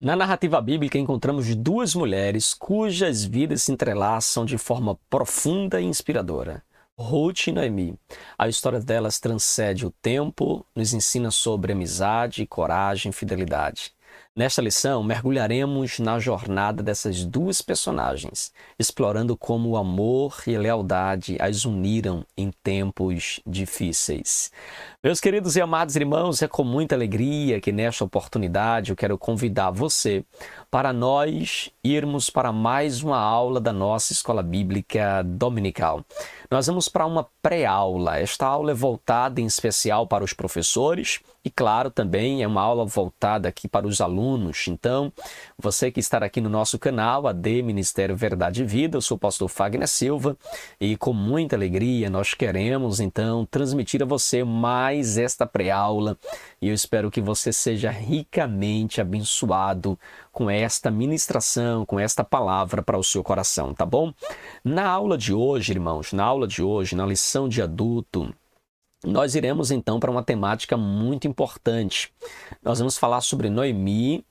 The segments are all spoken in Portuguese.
Na narrativa bíblica, encontramos duas mulheres cujas vidas se entrelaçam de forma profunda e inspiradora. Ruth e Noemi. A história delas transcende o tempo, nos ensina sobre amizade, coragem e fidelidade. Nesta lição, mergulharemos na jornada dessas duas personagens, explorando como o amor e a lealdade as uniram em tempos difíceis. Meus queridos e amados irmãos, é com muita alegria que nesta oportunidade eu quero convidar você para nós irmos para mais uma aula da nossa Escola Bíblica Dominical. Nós vamos para uma pré-aula. Esta aula é voltada em especial para os professores e, claro, também é uma aula voltada aqui para os alunos. Então, você que está aqui no nosso canal, AD Ministério Verdade e Vida, eu sou o pastor Fagner Silva e com muita alegria nós queremos, então, transmitir a você mais esta pré-aula e eu espero que você seja ricamente abençoado com esta ministração, com esta palavra para o seu coração, tá bom? Na aula de hoje, irmãos, na lição de adulto, nós iremos então para uma temática muito importante. Nós vamos falar sobre Noemi,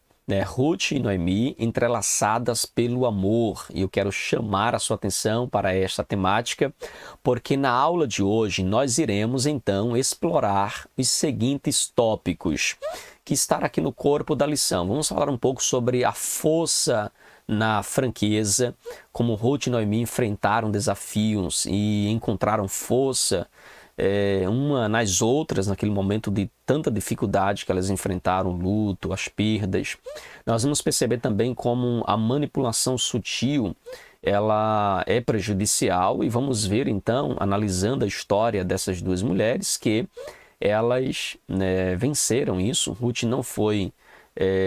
Ruth e Noemi entrelaçadas pelo amor. E eu quero chamar a sua atenção para esta temática, porque na aula de hoje nós iremos então explorar os seguintes tópicos que estão aqui no corpo da lição. Vamos falar um pouco sobre a força na franqueza, como Ruth e Noemi enfrentaram desafios e encontraram força uma nas outras, naquele momento de tanta dificuldade que elas enfrentaram, o luto, as perdas. Nós vamos perceber também como a manipulação sutil ela é prejudicial e vamos ver então, analisando a história dessas duas mulheres, que elas venceram isso. Ruth não foi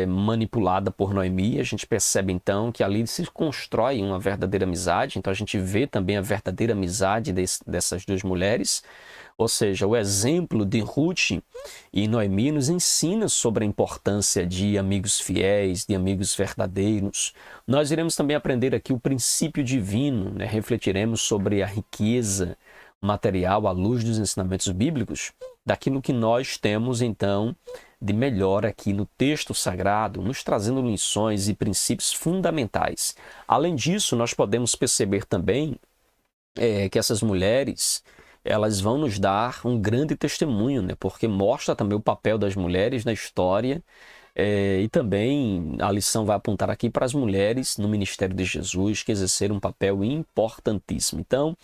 manipulada por Noemi. A gente percebe então que ali se constrói uma verdadeira amizade. Então a gente vê também a verdadeira amizade dessas duas mulheres. Ou seja, o exemplo de Ruth e Noemi nos ensina sobre a importância de amigos fiéis, de amigos verdadeiros. Nós iremos também aprender aqui o princípio divino, refletiremos sobre a riqueza material à luz dos ensinamentos bíblicos, daquilo que nós temos então de melhor aqui no texto sagrado, nos trazendo lições e princípios fundamentais. Além disso, nós podemos perceber também que essas mulheres elas vão nos dar um grande testemunho, porque mostra também o papel das mulheres na história e também a lição vai apontar aqui para as mulheres no ministério de Jesus que exerceram um papel importantíssimo. Então,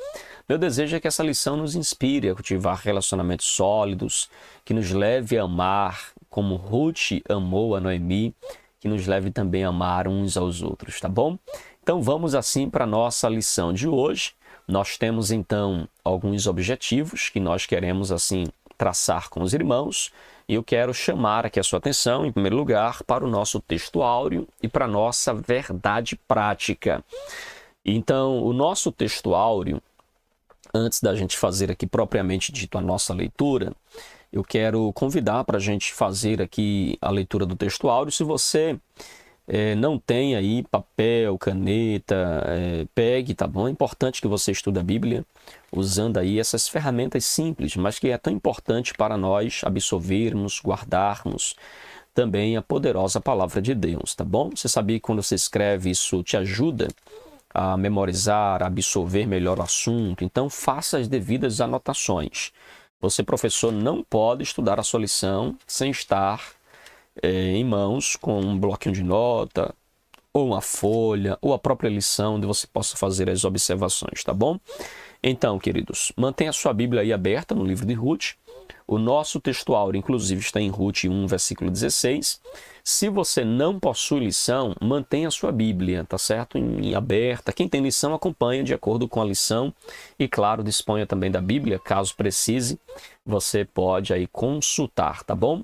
meu desejo é que essa lição nos inspire a cultivar relacionamentos sólidos, que nos leve a amar como Ruth amou a Noemi, que nos leve também a amar uns aos outros, tá bom? Então vamos assim para a nossa lição de hoje. Nós temos então alguns objetivos que nós queremos assim traçar com os irmãos e eu quero chamar aqui a sua atenção, em primeiro lugar, para o nosso texto áureo e para a nossa verdade prática. Então, o nosso texto áureo, antes da gente fazer aqui propriamente dito a nossa leitura, eu quero convidar para a gente fazer aqui a leitura do texto áureo. Se você não tem aí papel, caneta, pegue, tá bom? É importante que você estude a Bíblia usando aí essas ferramentas simples, mas que é tão importante para nós absorvermos, guardarmos também a poderosa palavra de Deus, tá bom? Você sabia que quando você escreve isso te ajuda a memorizar, a absorver melhor o assunto? Então faça as devidas anotações. Você, professor, não pode estudar a sua lição sem estar em mãos com um bloquinho de nota, ou uma folha, ou a própria lição, onde você possa fazer as observações, tá bom? Então, queridos, mantenha a sua Bíblia aí aberta no livro de Ruth. O nosso texto áureo, inclusive, está em Ruth 1, versículo 16. Se você não possui lição, mantenha a sua Bíblia, tá certo? Em aberta. Quem tem lição, acompanha de acordo com a lição. E, claro, disponha também da Bíblia, caso precise. Você pode aí consultar, tá bom?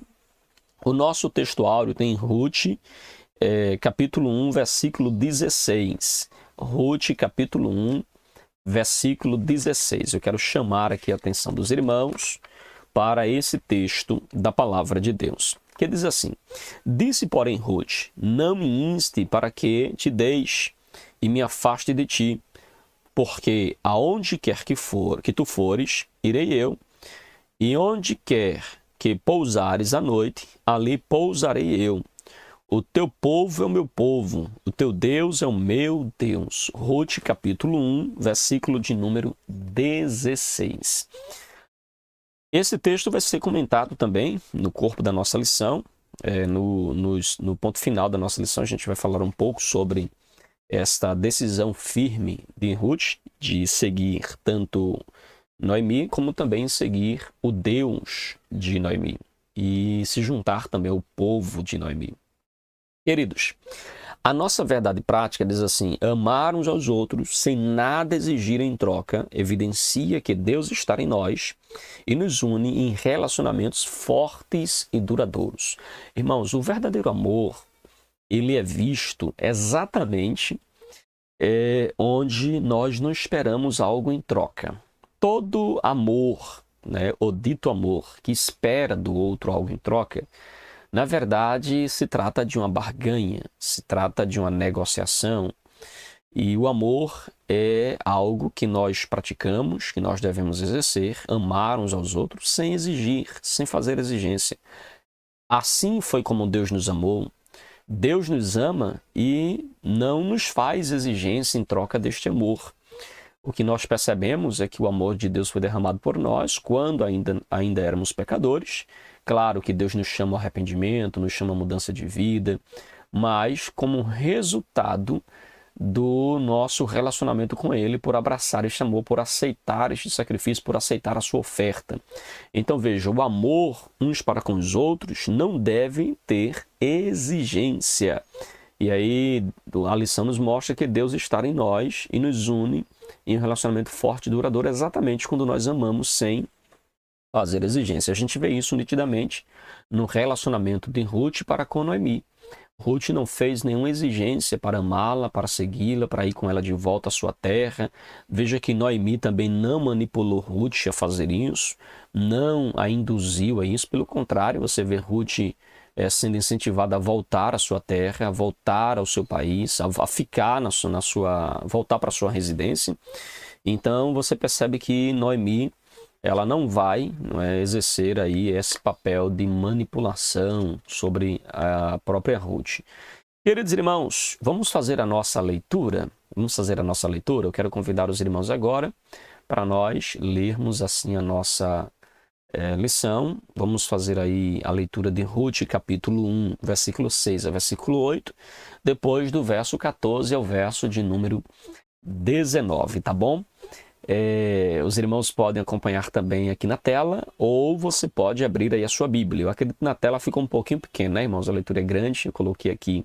O nosso texto áureo tem Ruth, capítulo 1, versículo 16. Ruth, capítulo 1, versículo 16. Eu quero chamar aqui a atenção dos irmãos para esse texto da palavra de Deus, que diz assim: Disse, porém, Ruth, não me inste para que te deixe e me afaste de ti, porque aonde quer que tu fores, irei eu, e onde quer que pousares à noite, ali pousarei eu. O teu povo é o meu povo, o teu Deus é o meu Deus. Ruth, capítulo 1, versículo de número 16. Esse texto vai ser comentado também no corpo da nossa lição. No ponto final da nossa lição, a gente vai falar um pouco sobre esta decisão firme de Ruth de seguir tanto Noemi como também seguir o Deus de Noemi e se juntar também ao povo de Noemi. Queridos, a nossa verdade prática diz assim: amar uns aos outros sem nada exigir em troca evidencia que Deus está em nós e nos une em relacionamentos fortes e duradouros. Irmãos, o verdadeiro amor, ele é visto exatamente onde nós não esperamos algo em troca. Todo amor, o dito amor, que espera do outro algo em troca, na verdade, se trata de uma barganha, se trata de uma negociação. E o amor é algo que nós praticamos, que nós devemos exercer, amar uns aos outros sem exigir, sem fazer exigência. Assim foi como Deus nos amou. Deus nos ama e não nos faz exigência em troca deste amor. O que nós percebemos é que o amor de Deus foi derramado por nós quando ainda éramos pecadores. Claro que Deus nos chama ao arrependimento, nos chama à mudança de vida, mas como resultado do nosso relacionamento com Ele, por abraçar este amor, por aceitar este sacrifício, por aceitar a sua oferta. Então veja, o amor uns para com os outros não deve ter exigência. E aí a lição nos mostra que Deus está em nós e nos une em um relacionamento forte e duradouro exatamente quando nós amamos sem fazer exigência. A gente vê isso nitidamente no relacionamento de Ruth para com Noemi. Ruth não fez nenhuma exigência para amá-la, para segui-la, para ir com ela de volta à sua terra. Veja que Noemi também não manipulou Ruth a fazer isso, não a induziu a isso. Pelo contrário, você vê Ruth sendo incentivada a voltar à sua terra, a voltar ao seu país, a ficar voltar para a sua residência. Então você percebe que Noemi, ela não vai exercer aí esse papel de manipulação sobre a própria Ruth. Queridos irmãos, vamos fazer a nossa leitura? Eu quero convidar os irmãos agora para nós lermos assim a nossa lição. Vamos fazer aí a leitura de Ruth, capítulo 1, versículo 6 a versículo 8, depois do verso 14 ao verso de número 19, tá bom? Os irmãos podem acompanhar também aqui na tela, ou você pode abrir aí a sua Bíblia. Eu acredito que na tela ficou um pouquinho pequeno, né, irmãos? A leitura é grande, eu coloquei aqui,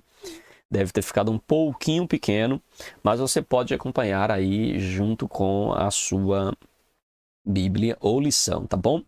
deve ter ficado um pouquinho pequeno, mas você pode acompanhar aí junto com a sua Bíblia ou lição, tá bom?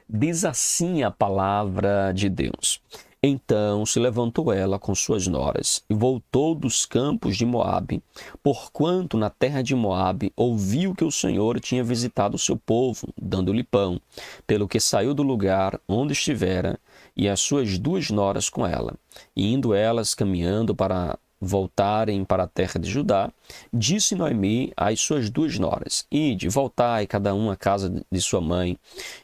Diz assim a palavra de Deus: Então se levantou ela com suas noras e voltou dos campos de Moabe, porquanto na terra de Moabe ouviu que o Senhor tinha visitado o seu povo, dando-lhe pão, pelo que saiu do lugar onde estivera, e as suas duas noras com ela. E indo elas caminhando para voltarem para a terra de Judá, disse Noemi às suas duas noras: Ide, voltai cada um à casa de sua mãe,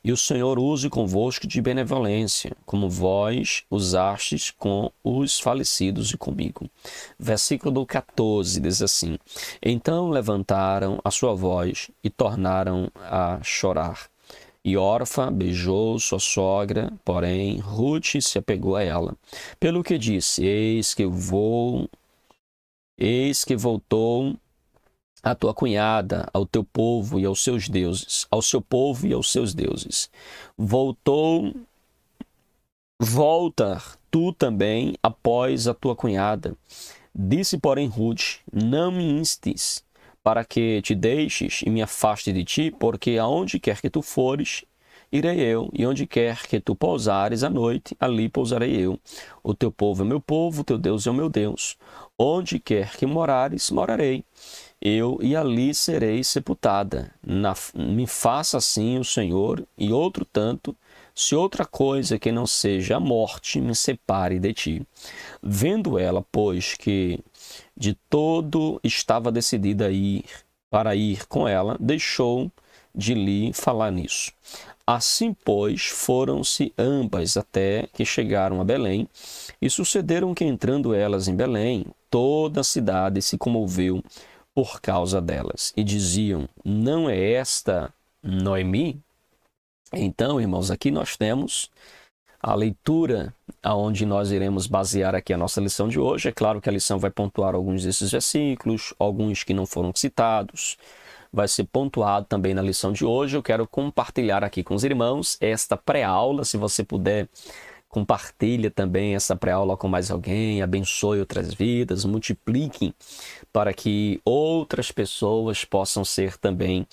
e o Senhor use convosco de benevolência, como vós usastes com os falecidos e comigo. Versículo do 14 diz assim: Então levantaram a sua voz e tornaram a chorar. E Orfa beijou sua sogra, porém Ruth se apegou a ela, pelo que disse: Eis que voltou a tua cunhada ao teu povo e aos seus deuses, ao seu povo e aos seus deuses. Volta tu também após a tua cunhada. Disse, porém, Ruth: Não me instes para que te deixes e me afaste de ti, porque aonde quer que tu fores, irei eu, e onde quer que tu pousares à noite, ali pousarei eu. O teu povo é meu povo, o teu Deus é o meu Deus. Onde quer que morares, morarei eu, e ali serei sepultada. Me faça assim o Senhor, e outro tanto, se outra coisa que não seja a morte me separe de ti. Vendo ela, pois, que de todo estava decidida para ir com ela, deixou de lhe falar nisso. Assim, pois, foram-se ambas até que chegaram a Belém, e sucederam que, entrando elas em Belém, toda a cidade se comoveu por causa delas, e diziam: não é esta Noemi? Então, irmãos, aqui nós temos a leitura aonde nós iremos basear aqui a nossa lição de hoje. É claro que a lição vai pontuar alguns desses versículos, alguns que não foram citados, vai ser pontuado também na lição de hoje. Eu quero compartilhar aqui com os irmãos esta pré-aula. Se você puder, compartilhe também essa pré-aula com mais alguém, abençoe outras vidas, multiplique para que outras pessoas possam ser também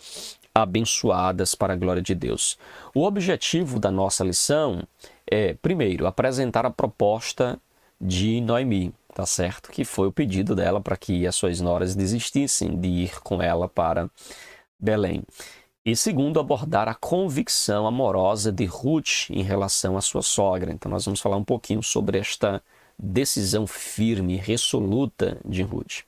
abençoadas para a glória de Deus. O objetivo da nossa lição é, primeiro, apresentar a proposta de Noemi, tá certo? Que foi o pedido dela para que as suas noras desistissem de ir com ela para Belém. E segundo, abordar a convicção amorosa de Ruth em relação à sua sogra. Então nós vamos falar um pouquinho sobre esta decisão firme e resoluta de Ruth.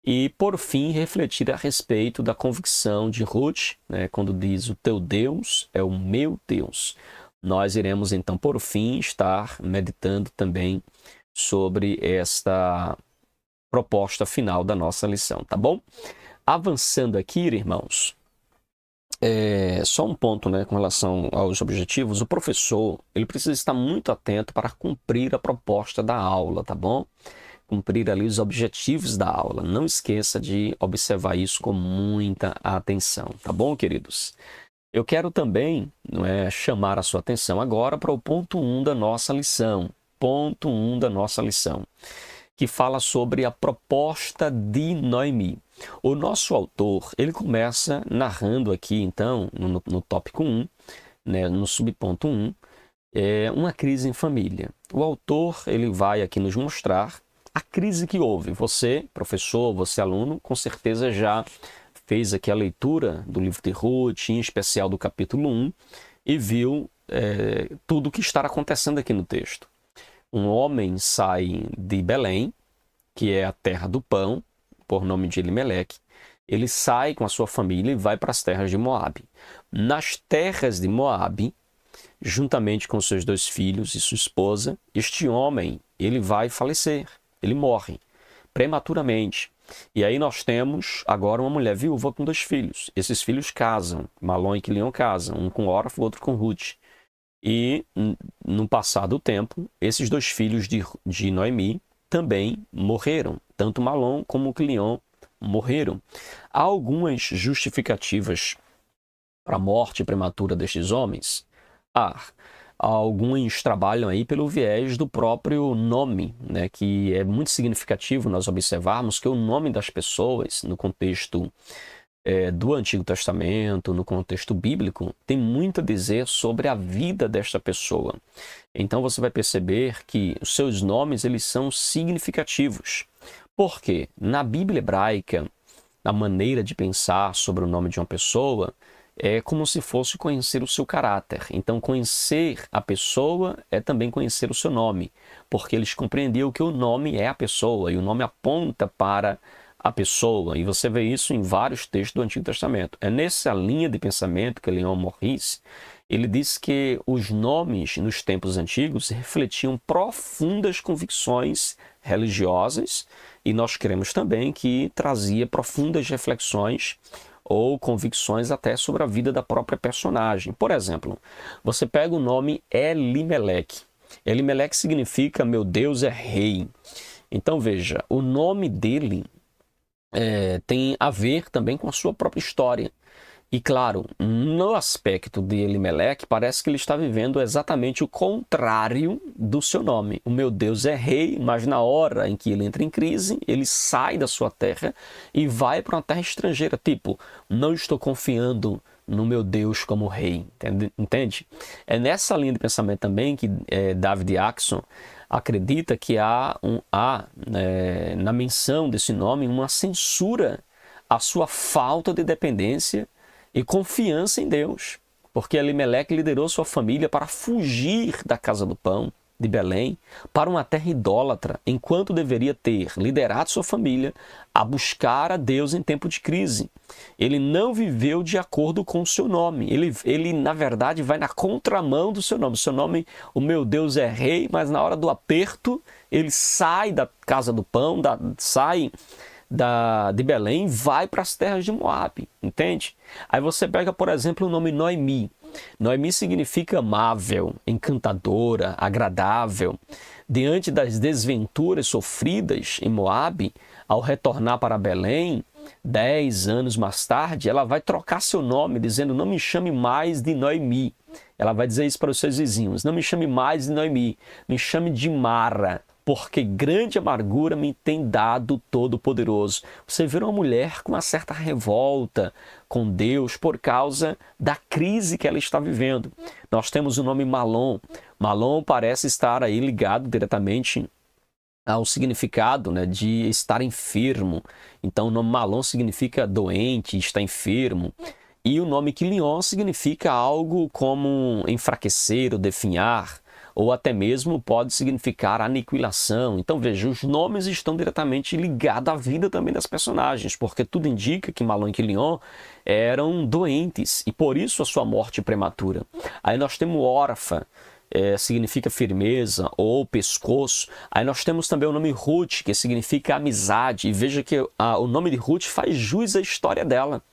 E, por fim, refletir a respeito da convicção de Ruth, né, quando diz: o teu Deus é o meu Deus. Nós iremos, então, por fim, estar meditando também sobre esta proposta final da nossa lição, tá bom? Avançando aqui, irmãos, só um ponto, né, com relação aos objetivos. O professor, ele precisa estar muito atento para cumprir a proposta da aula, tá bom? Cumprir ali os objetivos da aula. Não esqueça de observar isso com muita atenção, tá bom, queridos? Eu quero também, chamar a sua atenção agora para o ponto 1 da nossa lição. Ponto 1 da nossa lição, que fala sobre a proposta de Noemi. O nosso autor, ele começa narrando aqui, então, no tópico 1, né, no subponto 1, uma crise em família. O autor, ele vai aqui nos mostrar a crise que houve. Você, professor, você, aluno, com certeza já fez aqui a leitura do livro de Ruth, em especial do capítulo 1, e viu tudo o que está acontecendo aqui no texto. Um homem sai de Belém, que é a terra do pão, por nome de Elimeleque. Ele sai com a sua família e vai para as terras de Moabe. Nas terras de Moabe, juntamente com seus 2 filhos e sua esposa, este homem, ele vai falecer. Ele morre prematuramente. E aí nós temos agora uma mulher viúva com 2 filhos. Esses filhos casam, Malom e Quilion casam, um com Orfa, o outro com Ruth. E no passar do tempo, esses 2 filhos de Noemi também morreram. Tanto Malom como Quilion morreram. Há algumas justificativas para a morte prematura destes homens? Alguns trabalham aí pelo viés do próprio nome, né, que é muito significativo nós observarmos que o nome das pessoas, no contexto do Antigo Testamento, no contexto bíblico, tem muito a dizer sobre a vida desta pessoa. Então você vai perceber que os seus nomes, eles são significativos. Por quê? Na Bíblia hebraica, a maneira de pensar sobre o nome de uma pessoa é como se fosse conhecer o seu caráter. Então, conhecer a pessoa é também conhecer o seu nome, porque eles compreendiam que o nome é a pessoa e o nome aponta para a pessoa. E você vê isso em vários textos do Antigo Testamento. É nessa linha de pensamento que Leon Morris, ele diz que os nomes nos tempos antigos refletiam profundas convicções religiosas e nós cremos também que trazia profundas reflexões ou convicções até sobre a vida da própria personagem. Por exemplo, você pega o nome Elimeleque. Elimeleque significa meu Deus é rei. Então veja, o nome dele tem a ver também com a sua própria história. E claro, no aspecto de Elimeleque, parece que ele está vivendo exatamente o contrário do seu nome. O meu Deus é rei, mas na hora em que ele entra em crise, ele sai da sua terra e vai para uma terra estrangeira. Tipo, não estou confiando no meu Deus como rei. Entende? É nessa linha de pensamento também que David Jackson acredita que há na menção desse nome uma censura à sua falta de dependência e confiança em Deus, porque Elimeleque liderou sua família para fugir da casa do pão, de Belém para uma terra idólatra, enquanto deveria ter liderado sua família a buscar a Deus em tempo de crise. Ele não viveu de acordo com o seu nome. Ele na verdade, vai na contramão do seu nome. O seu nome, o meu Deus é rei, mas na hora do aperto, ele sai da casa do pão, sai de Belém, vai para as terras de Moabe, entende? Aí você pega, por exemplo, o nome Noemi. Noemi significa amável, encantadora, agradável. Diante das desventuras sofridas em Moabe, ao retornar para Belém, 10 anos mais tarde, ela vai trocar seu nome, dizendo: não me chame mais de Noemi. Ela vai dizer isso para os seus vizinhos: não me chame mais de Noemi, me chame de Mara, porque grande amargura me tem dado o Todo-Poderoso. Você vê uma mulher com uma certa revolta com Deus por causa da crise que ela está vivendo. Nós temos o nome Malom. Malom parece estar aí ligado diretamente ao significado, né, de estar enfermo. Então o nome Malom significa doente, está enfermo. E o nome Quilion significa algo como enfraquecer ou definhar, ou até mesmo pode significar aniquilação. Então veja, os nomes estão diretamente ligados à vida também das personagens, porque tudo indica que Malom e Quilion eram doentes, e por isso a sua morte prematura. Aí nós temos Orfa, significa firmeza ou pescoço. Aí nós temos também o nome Ruth, que significa amizade, e veja que o nome de Ruth faz jus à história dela.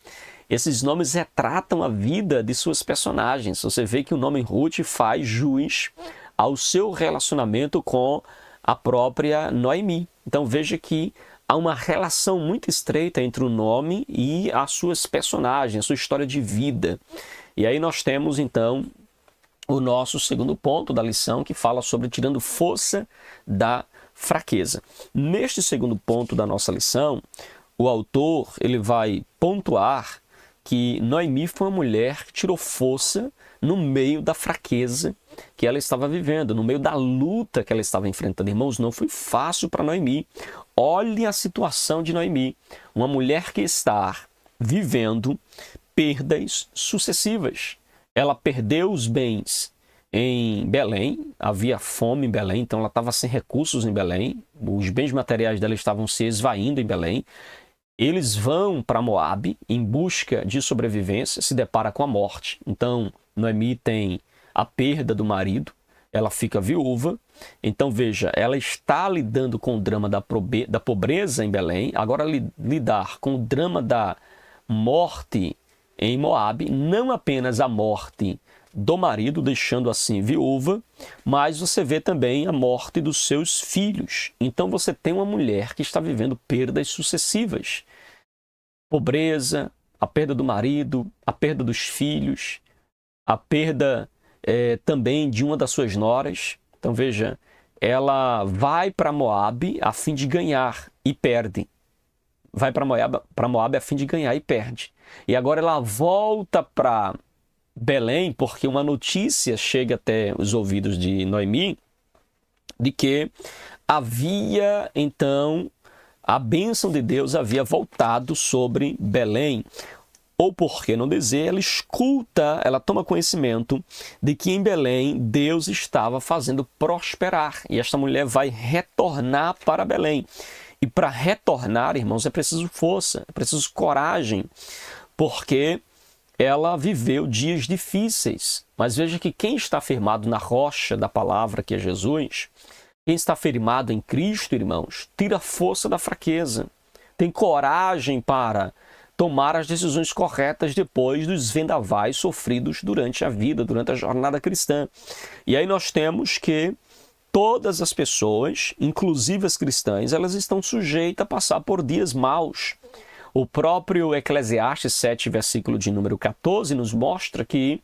Esses nomes retratam a vida de suas personagens. Você vê que o nome Ruth faz jus ao seu relacionamento com a própria Noemi. Então veja que há uma relação muito estreita entre o nome e as suas personagens, a sua história de vida. E aí nós temos então o nosso segundo ponto da lição, que fala sobre tirando força da fraqueza. Neste segundo ponto da nossa lição, o autor ele vai pontuar que Noemi foi uma mulher que tirou força no meio da fraqueza que ela estava vivendo, no meio da luta que ela estava enfrentando. Irmãos, não foi fácil para Noemi. Olhe a situação de Noemi, uma mulher que está vivendo perdas sucessivas. Ela perdeu os bens em Belém, havia fome em Belém, então ela estava sem recursos em Belém, os bens materiais dela estavam se esvaindo em Belém. Eles vão para Moabe em busca de sobrevivência, se depara com a morte. Então, Noemi tem a perda do marido, ela fica viúva. Então, veja, ela está lidando com o drama da pobreza em Belém, agora lidar com o drama da morte em Moabe, não apenas a morte do marido, deixando assim viúva, mas você vê também a morte dos seus filhos. Então você tem uma mulher que está vivendo perdas sucessivas. Pobreza, a perda do marido, a perda dos filhos, a perda também de uma das suas noras. Então veja, ela vai para Moabe a fim de ganhar e perde. Vai para Moabe a fim de ganhar e perde. E agora ela volta para Belém, porque uma notícia chega até os ouvidos de Noemi de que havia, então, a bênção de Deus havia voltado sobre Belém. Ou por que não dizer, ela escuta, ela toma conhecimento de que em Belém Deus estava fazendo prosperar. E esta mulher vai retornar para Belém. E para retornar, irmãos, é preciso força, é preciso coragem, porque ela viveu dias difíceis. Mas veja que quem está firmado na rocha da palavra, que é Jesus, quem está firmado em Cristo, irmãos, tira força da fraqueza, tem coragem para tomar as decisões corretas depois dos vendavais sofridos durante a vida, durante a jornada cristã. E aí nós temos que todas as pessoas, inclusive as cristãs, elas estão sujeitas a passar por dias maus. O próprio Eclesiastes 7, versículo de número 14, nos mostra que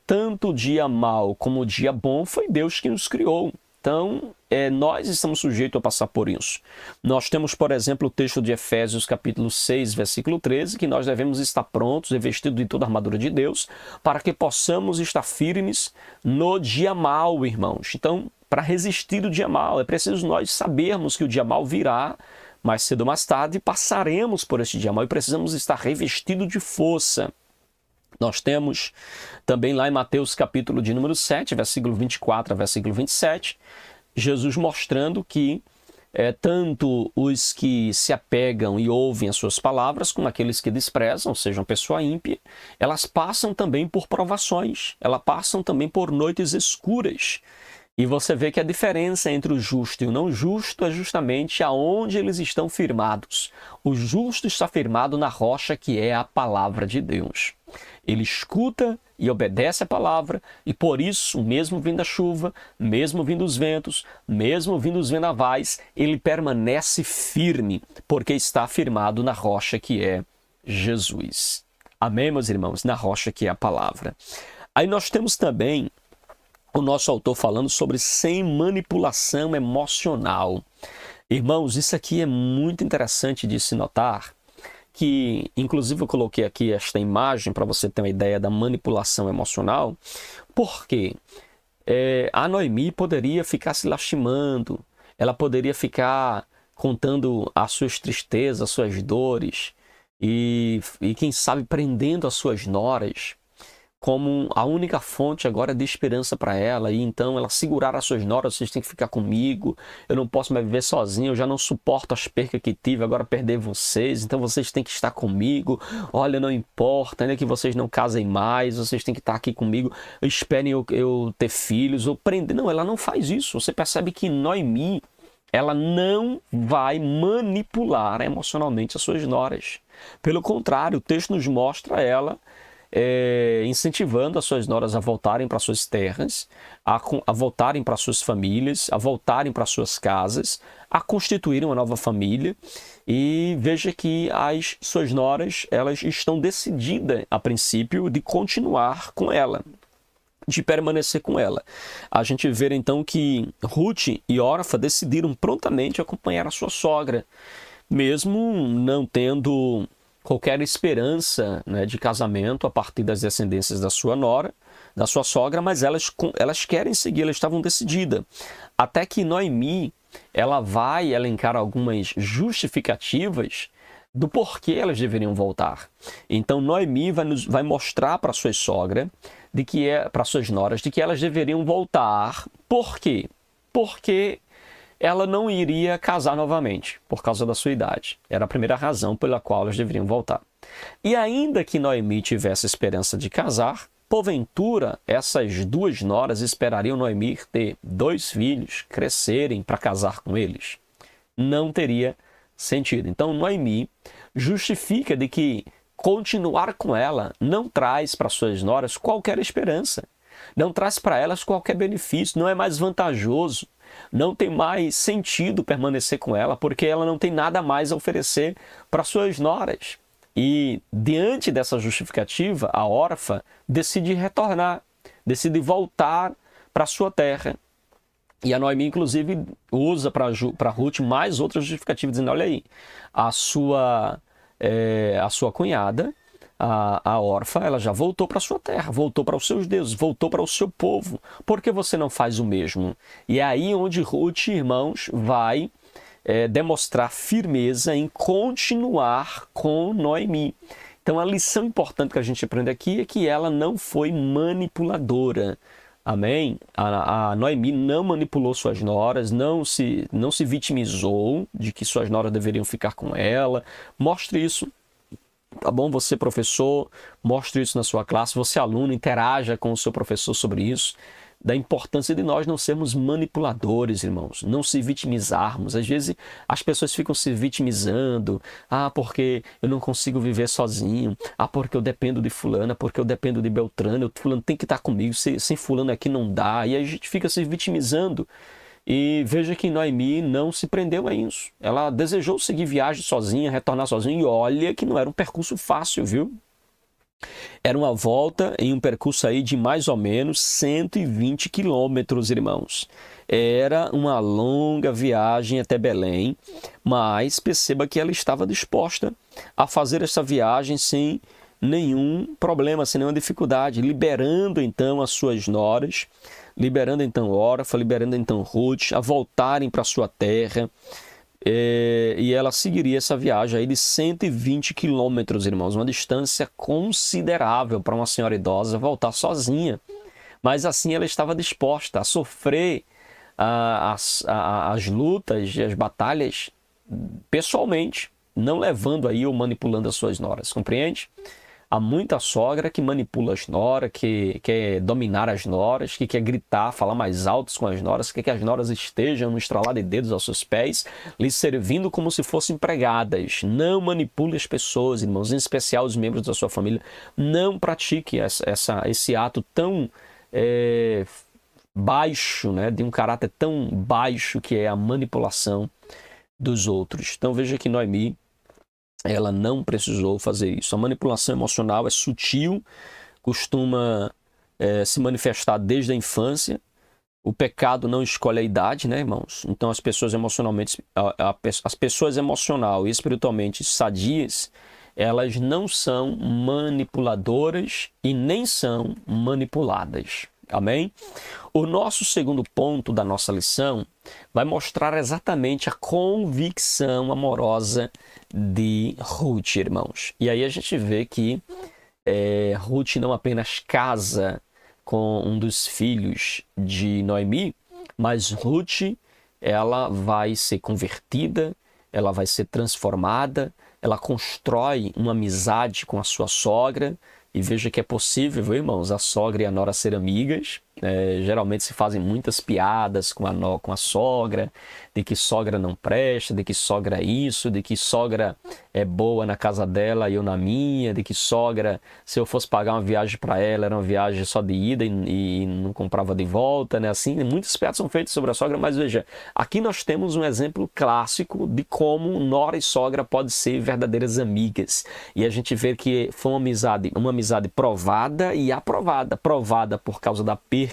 tanto o dia mau como o dia bom foi Deus que nos criou. Então, nós estamos sujeitos a passar por isso. Nós temos, por exemplo, o texto de Efésios, capítulo 6, versículo 13, que nós devemos estar prontos, revestidos de toda a armadura de Deus, para que possamos estar firmes no dia mau, irmãos. Então, para resistir o dia mau, é preciso nós sabermos que o dia mau virá mais cedo ou mais tarde, passaremos por este dia mau e precisamos estar revestidos de força Nós temos também lá em Mateus capítulo de número 7, versículo 24 a versículo 27, Jesus mostrando que tanto os que se apegam e ouvem as suas palavras, como aqueles que desprezam, ou seja, uma pessoa ímpia, elas passam também por provações, elas passam também por noites escuras. E você vê que a diferença entre o justo e o não justo é justamente aonde eles estão firmados. O justo está firmado na rocha que é a palavra de Deus. Ele escuta e obedece a palavra, e por isso, mesmo vindo a chuva, mesmo vindo os ventos, mesmo vindo os vendavais, ele permanece firme, porque está firmado na rocha que é Jesus. Amém, meus irmãos? Na rocha que é a palavra. Aí nós temos também o nosso autor falando sobre sem manipulação emocional. Irmãos, isso aqui é muito interessante de se notar, que inclusive eu coloquei aqui esta imagem para você ter uma ideia da manipulação emocional, porque a Noemi poderia ficar se lastimando, ela poderia ficar contando as suas tristezas, as suas dores, e quem sabe prendendo as suas noras, como a única fonte agora de esperança para ela, e então ela segurar as suas noras: vocês têm que ficar comigo, eu não posso mais viver sozinho, eu já não suporto as percas que tive, agora perder vocês, então vocês têm que estar comigo, olha, não importa, ainda que vocês não casem mais, vocês têm que estar aqui comigo, esperem eu ter filhos, ou prender. Não, ela não faz isso. Você percebe que Noemi, ela não vai manipular emocionalmente as suas noras. Pelo contrário, o texto nos mostra ela incentivando as suas noras a voltarem para suas terras, a voltarem para suas famílias, a voltarem para suas casas, a constituírem uma nova família. E veja que as suas noras, elas estão decididas, a princípio, de continuar com ela, de permanecer com ela. A gente vê então que Ruth e Orfa decidiram prontamente acompanhar a sua sogra, mesmo não tendo qualquer esperança, né, de casamento a partir das descendências da sua nora, da sua sogra, mas elas querem seguir, elas estavam decididas. Até que Noemi, ela vai elencar algumas justificativas do porquê elas deveriam voltar. Então Noemi vai mostrar para sua sogra, para suas noras, de que elas deveriam voltar. Por quê? Porque ela não iria casar novamente, por causa da sua idade. Era a primeira razão pela qual elas deveriam voltar. E ainda que Noemi tivesse esperança de casar, porventura, essas duas noras esperariam Noemi ter 2 filhos, crescerem para casar com eles? Não teria sentido. Então, Noemi justifica de que continuar com ela não traz para suas noras qualquer esperança, não traz para elas qualquer benefício, não é mais vantajoso, não tem mais sentido permanecer com ela, porque ela não tem nada mais a oferecer para suas noras. E diante dessa justificativa, a Orfa decide retornar, decide voltar para sua terra. E a Noemi, inclusive, usa para Ruth mais outra justificativa, dizendo: olha aí, a sua cunhada, a Orfa, ela já voltou para sua terra, voltou para os seus deuses, voltou para o seu povo. Por que você não faz o mesmo? E é aí onde Ruth, irmãos, vai demonstrar firmeza em continuar com Noemi. Então, a lição importante que a gente aprende aqui é que ela não foi manipuladora. Amém? A Noemi não manipulou suas noras, não se vitimizou de que suas noras deveriam ficar com ela. Mostre isso. Tá bom? Você, professor, mostre isso na sua classe. Você, aluno, interaja com o seu professor sobre isso. Da importância de nós não sermos manipuladores, irmãos. Não se vitimizarmos. Às vezes as pessoas ficam se vitimizando. Ah, porque eu não consigo viver sozinho. Ah, porque eu dependo de fulano. Porque eu dependo de Beltrano. Fulano tem que estar comigo. Sem fulano aqui não dá. E aí a gente fica se vitimizando. E veja que Noemi não se prendeu a isso. Ela desejou seguir viagem sozinha, retornar sozinha, e olha que não era um percurso fácil, viu? Era uma volta em um percurso aí de mais ou menos 120 quilômetros, irmãos. Era uma longa viagem até Belém, mas perceba que ela estava disposta a fazer essa viagem sem nenhum problema, sem nenhuma dificuldade, liberando então as suas noras, liberando então Orfa, liberando então Ruth, a voltarem para sua terra, E ela seguiria essa viagem aí de 120 quilômetros, irmãos, uma distância considerável para uma senhora idosa voltar sozinha. Mas assim ela estava disposta a sofrer as lutas e as batalhas pessoalmente, não levando aí ou manipulando as suas noras, compreende? Há muita sogra que manipula as noras, que quer dominar as noras, que quer gritar, falar mais alto com as noras, que quer que as noras estejam no estralar de dedos aos seus pés, lhes servindo como se fossem empregadas. Não manipule as pessoas, irmãos, em especial os membros da sua família. Não pratique esse ato tão baixo, né, de um caráter tão baixo que é a manipulação dos outros. Então veja que Noemi, ela não precisou fazer isso. A manipulação emocional é sutil, costuma se manifestar desde a infância. O pecado não escolhe a idade, né, irmãos? Então as pessoas emocionalmente, as pessoas emocional e espiritualmente sadias, elas não são manipuladoras e nem são manipuladas. Amém? O nosso segundo ponto da nossa lição vai mostrar exatamente a convicção amorosa de Ruth, irmãos. E aí a gente vê que Ruth não apenas casa com um dos filhos de Noemi, mas Ruth, ela vai ser convertida, ela vai ser transformada, ela constrói uma amizade com a sua sogra. E veja que é possível, viu, irmãos, a sogra e a nora ser amigas. Geralmente se fazem muitas piadas com a sogra, de que sogra não presta, de que sogra é isso, de que sogra é boa na casa dela e eu na minha, de que sogra, se eu fosse pagar uma viagem para ela, era uma viagem só de ida e não comprava de volta, né? Assim, muitas piadas são feitas sobre a sogra, mas veja, aqui nós temos um exemplo clássico de como nora e sogra podem ser verdadeiras amigas. E a gente vê que foi uma amizade provada e aprovada. Provada por causa da perca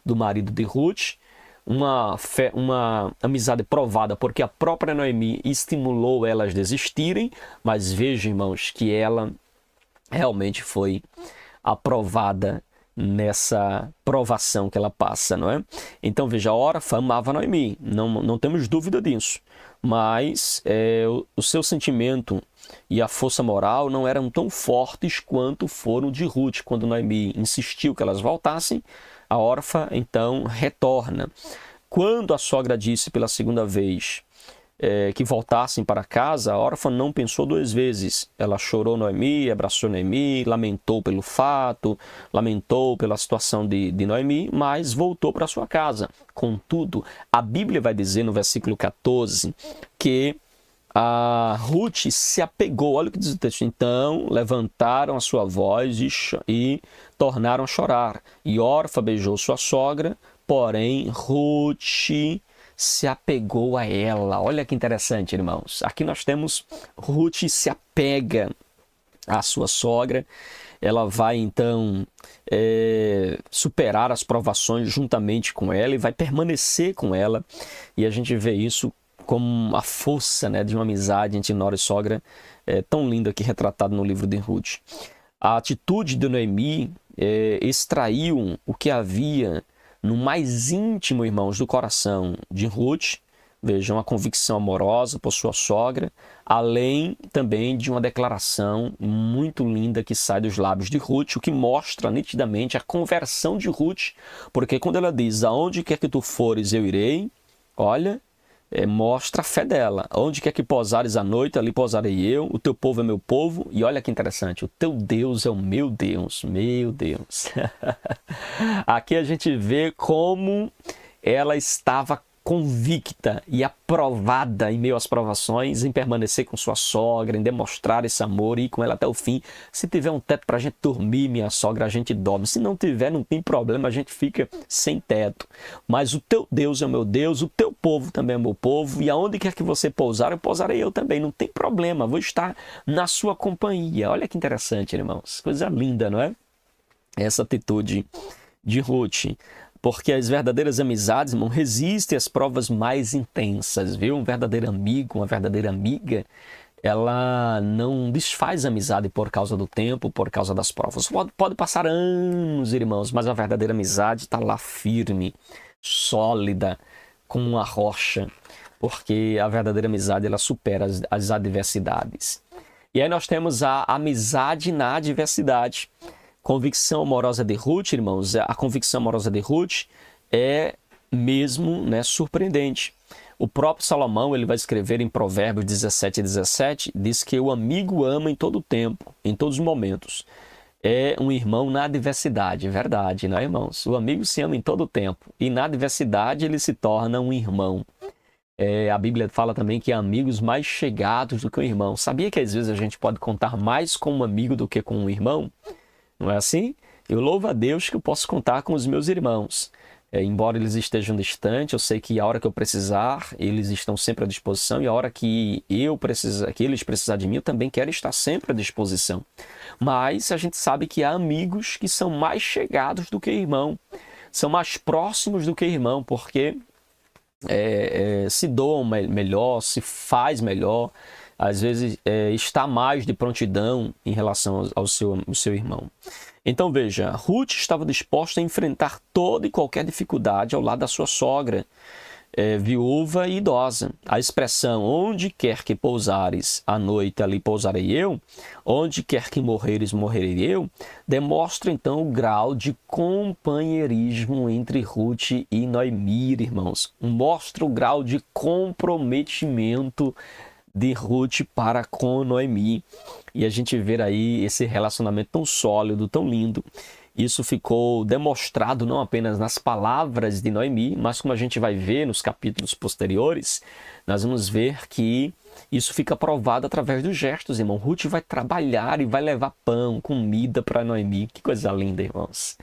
do marido de Ruth, uma amizade provada porque a própria Noemi estimulou elas a desistirem, mas veja, irmãos, que ela realmente foi aprovada nessa provação que ela passa, não é? Então veja, a Orfa amava Noemi, não temos dúvida disso, mas o seu sentimento e a força moral não eram tão fortes quanto foram de Ruth. Quando Noemi insistiu que elas voltassem, a Orfa então retorna. Quando a sogra disse pela segunda vez que voltassem para casa, a Orfa não pensou duas vezes. Ela chorou Noemi, abraçou Noemi, lamentou pelo fato, lamentou pela situação de Noemi, mas voltou para sua casa. Contudo, a Bíblia vai dizer no versículo 14 que a Ruth se apegou, olha o que diz o texto. Então levantaram a sua voz e tornaram a chorar. E Orfa beijou sua sogra, porém Ruth se apegou a ela. Olha que interessante, irmãos. Aqui nós temos Ruth se apega à sua sogra. Ela vai então superar as provações juntamente com ela e vai permanecer com ela. E a gente vê isso como a força, né, de uma amizade entre nora e sogra, tão linda aqui retratado no livro de Ruth. A atitude de Noemi extraiu o que havia no mais íntimo, irmãos, do coração de Ruth. Vejam, a convicção amorosa por sua sogra, além também de uma declaração muito linda que sai dos lábios de Ruth, o que mostra nitidamente a conversão de Ruth, porque quando ela diz, aonde quer que tu fores eu irei, olha, mostra a fé dela. Onde quer que pousares à noite, ali pousarei eu, o teu povo é meu povo, e olha que interessante, o teu Deus é o meu Deus, meu Deus. Aqui a gente vê como ela estava convicta e aprovada em meio às provações, em permanecer com sua sogra, em demonstrar esse amor e ir com ela até o fim. Se tiver um teto para a gente dormir, minha sogra, a gente dorme. Se não tiver, não tem problema, a gente fica sem teto. Mas o teu Deus é o meu Deus, o teu povo também é o meu povo, e aonde quer que você pousar, eu pousarei eu também. Não tem problema, vou estar na sua companhia. Olha que interessante, irmãos. Coisa linda, não é? Essa atitude de Ruth. Porque as verdadeiras amizades, irmão, resistem às provas mais intensas, viu? Um verdadeiro amigo, uma verdadeira amiga, ela não desfaz a amizade por causa do tempo, por causa das provas. Pode passar anos, irmãos, mas a verdadeira amizade está lá firme, sólida, como uma rocha. porque a verdadeira amizade ela supera as adversidades. E aí nós temos a amizade na adversidade. Convicção amorosa de Ruth, irmãos, a convicção amorosa de Ruth é mesmo, né, surpreendente. O próprio Salomão, ele vai escrever em Provérbios 17:17, diz que o amigo ama em todo tempo, em todos os momentos. É um irmão na adversidade, é verdade, né, irmãos? O amigo se ama em todo tempo e na adversidade ele se torna um irmão. A Bíblia fala também que há amigos mais chegados do que um irmão. Sabia que às vezes a gente pode contar mais com um amigo do que com um irmão? Não é assim? Eu louvo a Deus que eu posso contar com os meus irmãos. Embora eles estejam distantes, eu sei que a hora que eu precisar, eles estão sempre à disposição, e a hora que eles precisar de mim, eu também quero estar sempre à disposição. Mas a gente sabe que há amigos que são mais chegados do que irmão, são mais próximos do que irmão, porque se doam melhor, se faz melhor, às vezes está mais de prontidão em relação ao seu irmão. Então veja, Ruth estava disposta a enfrentar toda e qualquer dificuldade ao lado da sua sogra, viúva e idosa. A expressão onde quer que pousares à noite, ali pousarei eu, onde quer que morreres, morrerei eu, demonstra então o grau de companheirismo entre Ruth e Noemi, irmãos. Mostra o grau de comprometimento de Ruth para com Noemi. E a gente vê aí esse relacionamento tão sólido, tão lindo. Isso ficou demonstrado não apenas nas palavras de Noemi, mas como a gente vai ver nos capítulos posteriores, nós vamos ver que isso fica provado através dos gestos, irmão. Ruth vai trabalhar e vai levar pão, comida para Noemi. Que coisa linda, irmãos.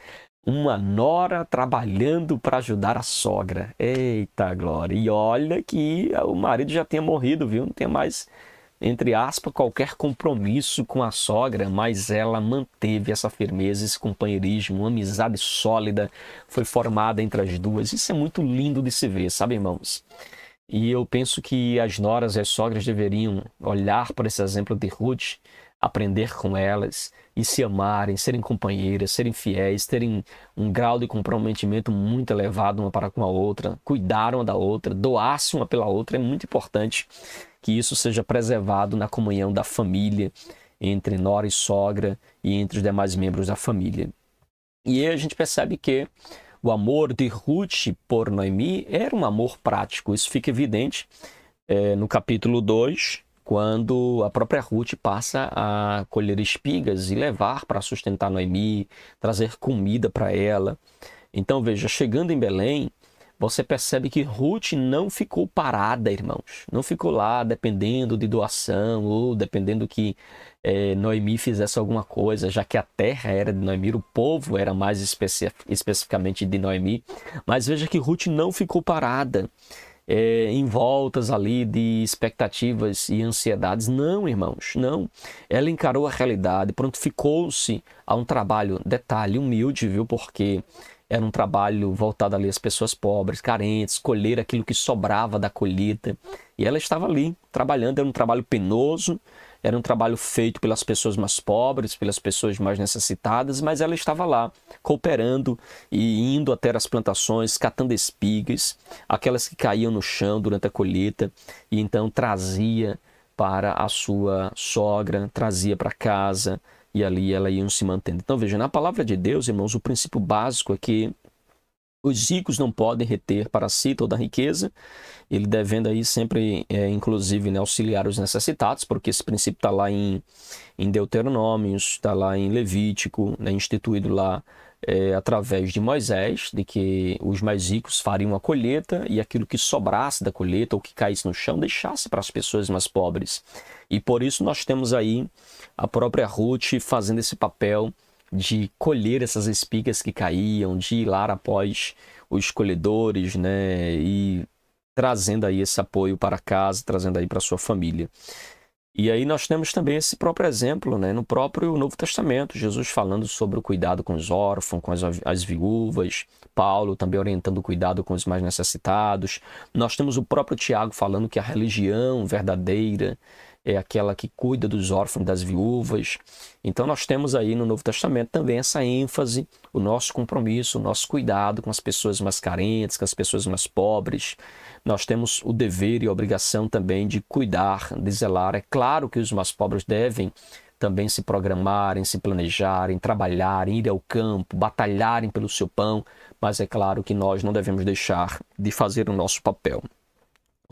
Uma nora trabalhando para ajudar a sogra. Eita glória! E olha que o marido já tinha morrido, viu? Não tem mais, entre aspas, qualquer compromisso com a sogra, mas ela manteve essa firmeza, esse companheirismo, uma amizade sólida foi formada entre as duas. Isso é muito lindo de se ver, sabe, irmãos? E eu penso que as noras e as sogras deveriam olhar para esse exemplo de Ruth, aprender com elas e se amarem, serem companheiras, serem fiéis, terem um grau de comprometimento muito elevado uma para com a outra, cuidar uma da outra, doar-se uma pela outra. É muito importante que isso seja preservado na comunhão da família, entre nora e sogra e entre os demais membros da família. E aí a gente percebe que o amor de Ruth por Noemi era um amor prático. Isso fica evidente no capítulo 2, quando a própria Ruth passa a colher espigas e levar para sustentar Noemi, trazer comida para ela. Então veja, chegando em Belém, você percebe que Ruth não ficou parada, irmãos. Não ficou lá dependendo de doação ou dependendo que Noemi fizesse alguma coisa, já que a terra era de Noemi, o povo era mais especificamente de Noemi. Mas veja que Ruth não ficou parada, em voltas ali de expectativas e ansiedades. Não, irmãos, não. Ela encarou a realidade, prontificou-se a um trabalho, detalhe, humilde, viu? Porque era um trabalho voltado ali às pessoas pobres, carentes, colher aquilo que sobrava da colheita. E ela estava ali, trabalhando. Era um trabalho penoso, era um trabalho feito pelas pessoas mais pobres, pelas pessoas mais necessitadas, mas ela estava lá, cooperando e indo até as plantações, catando espigas, aquelas que caíam no chão durante a colheita, e então trazia para a sua sogra, trazia para casa, e ali ela ia se mantendo. Então veja, na palavra de Deus, irmãos, o princípio básico é que os ricos não podem reter para si toda a riqueza, ele devendo aí sempre, inclusive, né, auxiliar os necessitados, porque esse princípio está lá em Deuteronômios, está lá em Levítico, né, instituído lá através de Moisés, de que os mais ricos fariam a colheita e aquilo que sobrasse da colheita ou que caísse no chão deixasse para as pessoas mais pobres. E por isso nós temos aí a própria Ruth fazendo esse papel de colher essas espigas que caíam, de ir lá após os colhedores, né, e trazendo aí esse apoio para casa, trazendo aí para sua família. E aí nós temos também esse próprio exemplo, né, no próprio Novo Testamento, Jesus falando sobre o cuidado com os órfãos, com as viúvas, Paulo também orientando o cuidado com os mais necessitados. Nós temos o próprio Tiago falando que a religião verdadeira é aquela que cuida dos órfãos e das viúvas. Então nós temos aí no Novo Testamento também essa ênfase, o nosso compromisso, o nosso cuidado com as pessoas mais carentes, com as pessoas mais pobres. Nós temos o dever e a obrigação também de cuidar, de zelar. É claro que os mais pobres devem também se programarem, se planejarem, trabalharem, ir ao campo, batalharem pelo seu pão, mas é claro que nós não devemos deixar de fazer o nosso papel.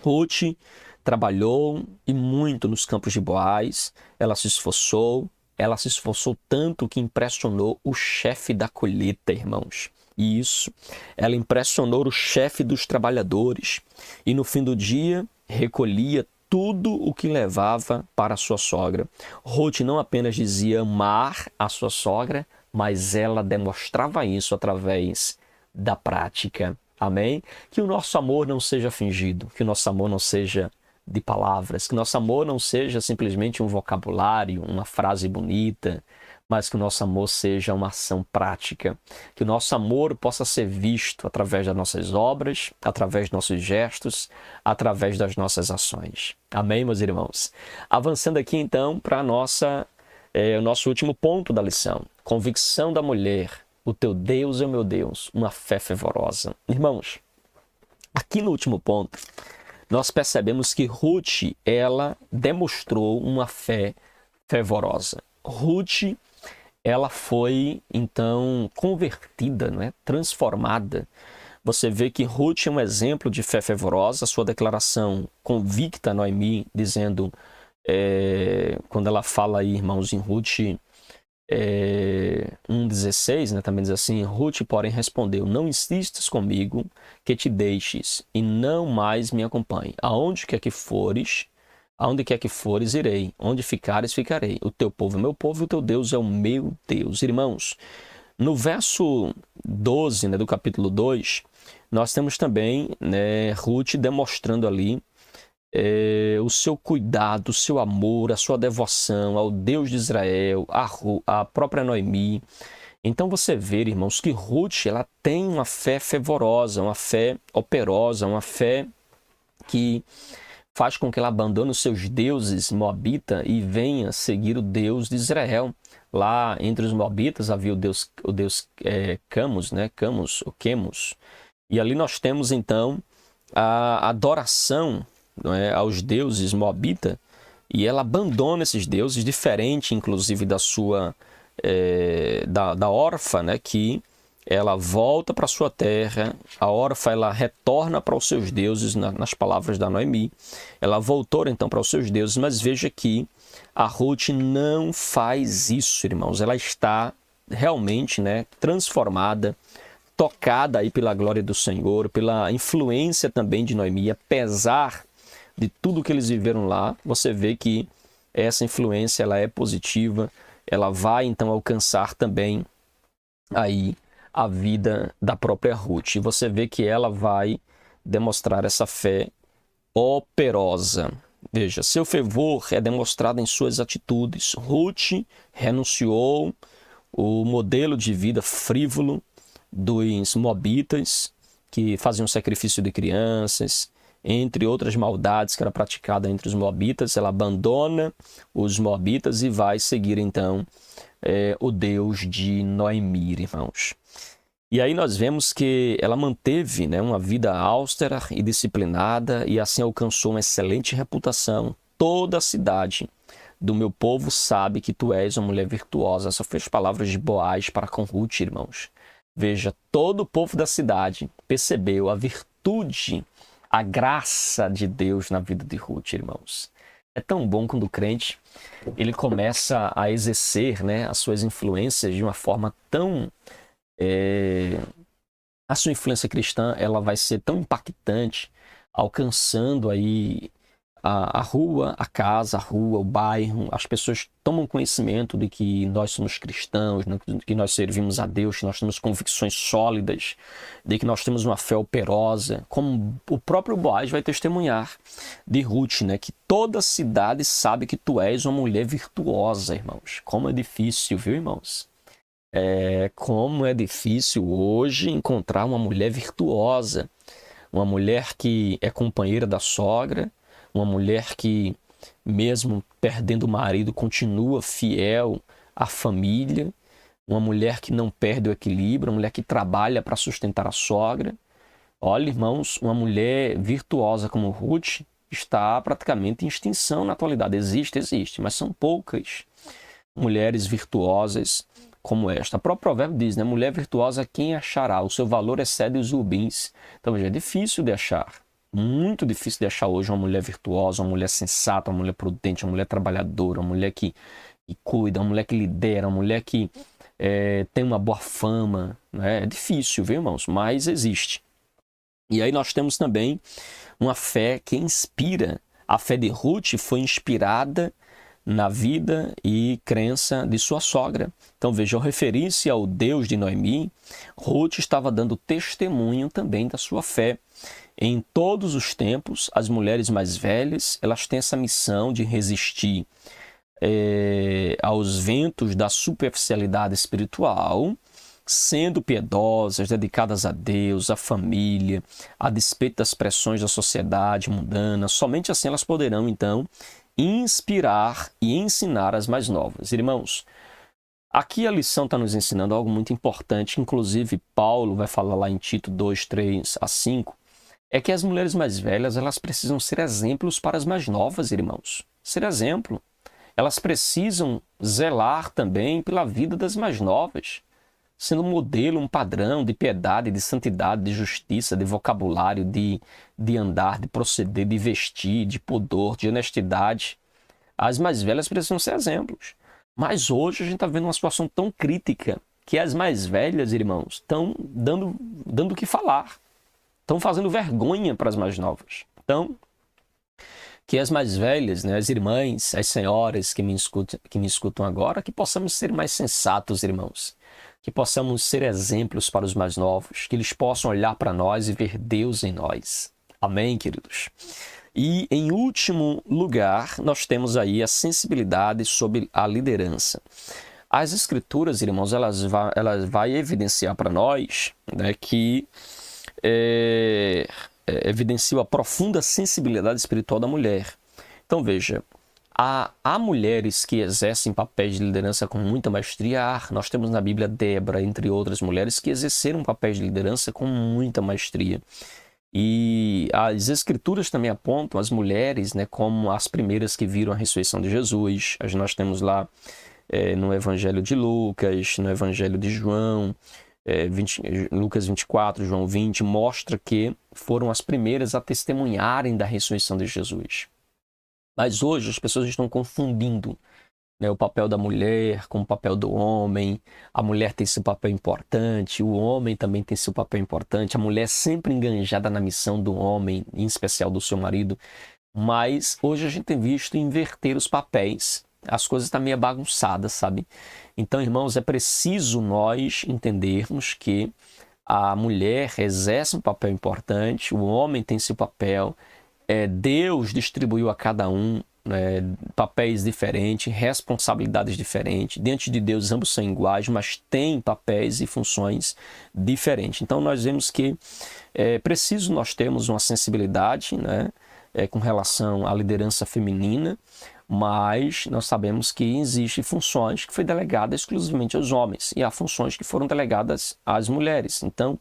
Ruth trabalhou e muito nos campos de Boaz, ela se esforçou tanto que impressionou o chefe da colheita, irmãos. Isso, ela impressionou o chefe dos trabalhadores e no fim do dia recolhia tudo o que levava para a sua sogra. Ruth não apenas dizia amar a sua sogra, mas ela demonstrava isso através da prática. Amém? Que o nosso amor não seja fingido, que o nosso amor não seja de palavras, que o nosso amor não seja simplesmente um vocabulário, uma frase bonita, mas que o nosso amor seja uma ação prática. Que o nosso amor possa ser visto através das nossas obras, através dos nossos gestos, através das nossas ações. Amém, meus irmãos? Avançando aqui então para o nosso último ponto da lição. Convicção da mulher. O teu Deus é o meu Deus. Uma fé fervorosa. Irmãos, aqui no último ponto, nós percebemos que Ruth, ela demonstrou uma fé fervorosa. Ruth, ela foi, então, convertida, né? Transformada. Você vê que Ruth é um exemplo de fé fervorosa. Sua declaração convicta a Noemi, dizendo, quando ela fala aí, irmãos, em Ruth 1,16, né? Também diz assim, Ruth, porém, respondeu, não insistas comigo que te deixes e não mais me acompanhe. Aonde quer que fores, irei. Onde ficares, ficarei. O teu povo é meu povo e o teu Deus é o meu Deus. Irmãos, no verso 12, né, do capítulo 2, nós temos também, né, Ruth demonstrando ali o seu cuidado, o seu amor, a sua devoção ao Deus de Israel, a própria Noemi. Então você vê, irmãos, que Ruth ela tem uma fé fervorosa, uma fé operosa, uma fé que faz com que ela abandone os seus deuses moabita e venha seguir o Deus de Israel. Lá entre os moabitas havia o deus Camus, né? Camus, ou Quemos. E ali nós temos então a adoração, não é, aos deuses moabita, e ela abandona esses deuses, diferente inclusive da sua da órfã, né, que ela volta para sua terra. A órfã ela retorna para os seus deuses, nas palavras da Noemi. Ela voltou então para os seus deuses, mas veja que a Ruth não faz isso, irmãos. Ela está realmente, né, transformada, tocada aí pela glória do Senhor, pela influência também de Noemi, apesar de tudo que eles viveram lá. Você vê que essa influência ela é positiva, ela vai então alcançar também aí a vida da própria Ruth. E você vê que ela vai demonstrar essa fé operosa. Veja, seu fervor é demonstrado em suas atitudes. Ruth renunciou o modelo de vida frívolo dos moabitas, que faziam sacrifício de crianças, entre outras maldades que era praticada entre os moabitas. Ela abandona os moabitas e vai seguir então o Deus de Noemi, irmãos. E aí nós vemos que ela manteve, né, uma vida austera e disciplinada e assim alcançou uma excelente reputação. Toda a cidade do meu povo sabe que tu és uma mulher virtuosa. Essas foram as palavras de Boaz para com Ruth, irmãos. Veja, todo o povo da cidade percebeu a virtude, a graça de Deus na vida de Ruth, irmãos. É tão bom quando o crente ele começa a exercer, né, as suas influências de uma forma tão... a sua influência cristã ela vai ser tão impactante, alcançando aí a rua, a casa, a rua, o bairro. As pessoas tomam conhecimento de que nós somos cristãos, que nós servimos a Deus, que nós temos convicções sólidas, de que nós temos uma fé operosa, como o próprio Boaz vai testemunhar de Ruth, né? Que toda a cidade sabe que tu és uma mulher virtuosa, irmãos. Como é difícil, viu, irmãos? Como é difícil hoje encontrar uma mulher virtuosa, uma mulher que é companheira da sogra, uma mulher que mesmo perdendo o marido, continua fiel à família, uma mulher que não perde o equilíbrio, uma mulher que trabalha para sustentar a sogra. Olha, irmãos, uma mulher virtuosa como Ruth está praticamente em extinção na atualidade. Existe, mas são poucas mulheres virtuosas como esta. O próprio provérbio diz, né? Mulher virtuosa quem achará? O seu valor excede os rubins. Então, já é difícil de achar. Muito difícil de achar hoje uma mulher virtuosa, uma mulher sensata, uma mulher prudente, uma mulher trabalhadora, uma mulher que cuida, uma mulher que lidera, uma mulher que tem uma boa fama. Né? É difícil, viu, irmãos? Mas existe. E aí nós temos também uma fé que inspira. A fé de Ruth foi inspirada na vida e crença de sua sogra. Então veja, ao referir-se ao Deus de Noemi, Ruth estava dando testemunho também da sua fé. Em todos os tempos, as mulheres mais velhas, elas têm essa missão de resistir aos ventos da superficialidade espiritual, sendo piedosas, dedicadas a Deus, à família, a despeito das pressões da sociedade mundana. Somente assim elas poderão, então, inspirar e ensinar as mais novas. Irmãos, aqui a lição está nos ensinando algo muito importante, inclusive Paulo vai falar lá em Tito 2, 3 a 5, é que as mulheres mais velhas, elas precisam ser exemplos para as mais novas, irmãos. Ser exemplo. Elas precisam zelar também pela vida das mais novas, sendo um modelo, um padrão de piedade, de santidade, de justiça, de vocabulário, de andar, de proceder, de vestir, de pudor, de honestidade. As mais velhas precisam ser exemplos. Mas hoje a gente está vendo uma situação tão crítica que as mais velhas, irmãos, estão dando o que falar. Estão fazendo vergonha para as mais novas. Então, que as mais velhas, né, as irmãs, as senhoras que me escutam agora, que possamos ser mais sensatos, irmãos. Que possamos ser exemplos para os mais novos, que eles possam olhar para nós e ver Deus em nós. Amém, queridos? E, em último lugar, nós temos aí a sensibilidade sobre a liderança. As Escrituras, irmãos, elas vai evidenciar para nós, né, que evidenciam a profunda sensibilidade espiritual da mulher. Então, veja, há mulheres que exercem papéis de liderança com muita maestria. Nós temos na Bíblia Débora, entre outras mulheres, que exerceram papéis de liderança com muita maestria. E as Escrituras também apontam as mulheres, né, como as primeiras que viram a ressurreição de Jesus. Nós temos lá no Evangelho de Lucas, no Evangelho de João, Lucas 24, João 20, mostra que foram as primeiras a testemunharem da ressurreição de Jesus. Mas hoje as pessoas estão confundindo, né, o papel da mulher com o papel do homem. A mulher tem seu papel importante, o homem também tem seu papel importante. A mulher sempre enganjada na missão do homem, em especial do seu marido. Mas hoje a gente tem visto inverter os papéis. As coisas estão meio bagunçadas, sabe? Então, irmãos, é preciso nós entendermos que a mulher exerce um papel importante, o homem tem seu papel. Deus distribuiu a cada um papéis diferentes, responsabilidades diferentes. Diante de Deus, ambos são iguais, mas têm papéis e funções diferentes. Então, nós vemos que é preciso nós termos uma sensibilidade, né, com relação à liderança feminina, mas nós sabemos que existem funções que foram delegadas exclusivamente aos homens e há funções que foram delegadas às mulheres. Então,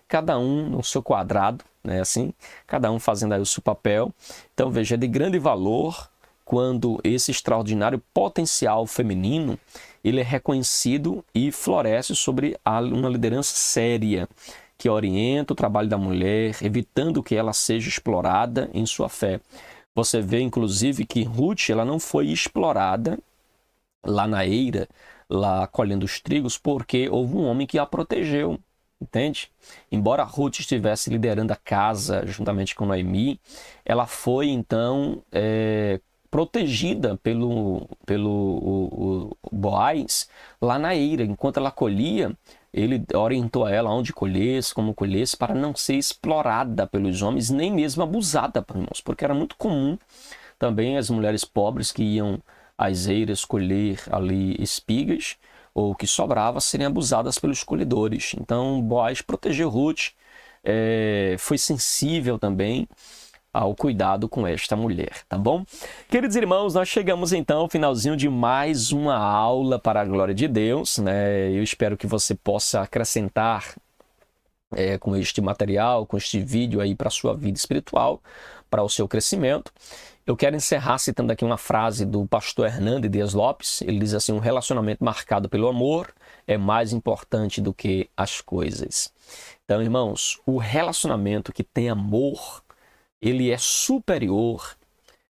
cada um no seu quadrado, né, assim, cada um fazendo aí o seu papel. Então, veja, é de grande valor quando esse extraordinário potencial feminino ele é reconhecido e floresce sobre uma liderança séria, que orienta o trabalho da mulher, evitando que ela seja explorada em sua fé. Você vê, inclusive, que Ruth ela não foi explorada lá na eira, lá colhendo os trigos, porque houve um homem que a protegeu, entende? Embora Ruth estivesse liderando a casa juntamente com Noemi, ela foi, então, protegida pelo Boaz lá na eira. Enquanto ela colhia, ele orientou a ela onde colhesse, como colhesse, para não ser explorada pelos homens, nem mesmo abusada, irmãos, porque era muito comum também as mulheres pobres que iam às eiras colher ali espigas, ou que sobrava, serem abusadas pelos colhedores. Então, Boaz protegeu Ruth, foi sensível também ao cuidado com esta mulher, tá bom? Queridos irmãos, nós chegamos então ao finalzinho de mais uma aula para a glória de Deus, né? Eu espero que você possa acrescentar com este material, com este vídeo aí para a sua vida espiritual, para o seu crescimento. Eu quero encerrar citando aqui uma frase do pastor Hernando Dias Lopes. Ele diz assim: um relacionamento marcado pelo amor é mais importante do que as coisas. Então, irmãos, o relacionamento que tem amor, ele é superior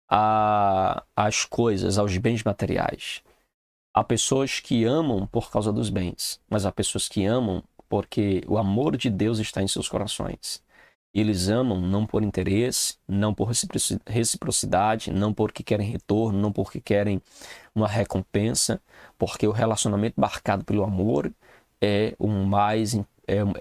às coisas, aos bens materiais. Há pessoas que amam por causa dos bens, mas há pessoas que amam porque o amor de Deus está em seus corações. Eles amam não por interesse, não por reciprocidade, não porque querem retorno, não porque querem uma recompensa, porque o relacionamento marcado pelo amor é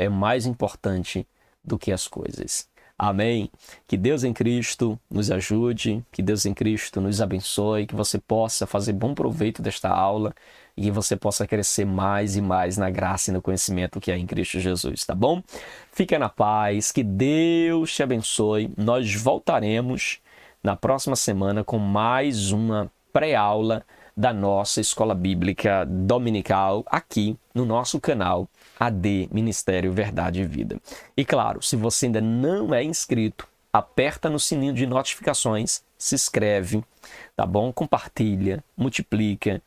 mais importante do que as coisas. Amém? Que Deus em Cristo nos ajude, que Deus em Cristo nos abençoe, que você possa fazer bom proveito desta aula e que você possa crescer mais e mais na graça e no conhecimento que é em Cristo Jesus, tá bom? Fica na paz, que Deus te abençoe. Nós voltaremos na próxima semana com mais uma pré-aula da nossa Escola Bíblica Dominical aqui no nosso canal AD Ministério Verdade e Vida. E claro, se você ainda não é inscrito, aperta no sininho de notificações, se inscreve, tá bom? Compartilha, multiplica,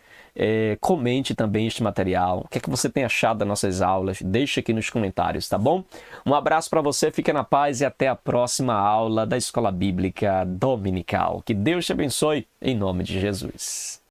comente também este material. O que é que você tem achado das nossas aulas? Deixa aqui nos comentários, tá bom? Um abraço para você, fica na paz e até a próxima aula da Escola Bíblica Dominical. Que Deus te abençoe, em nome de Jesus.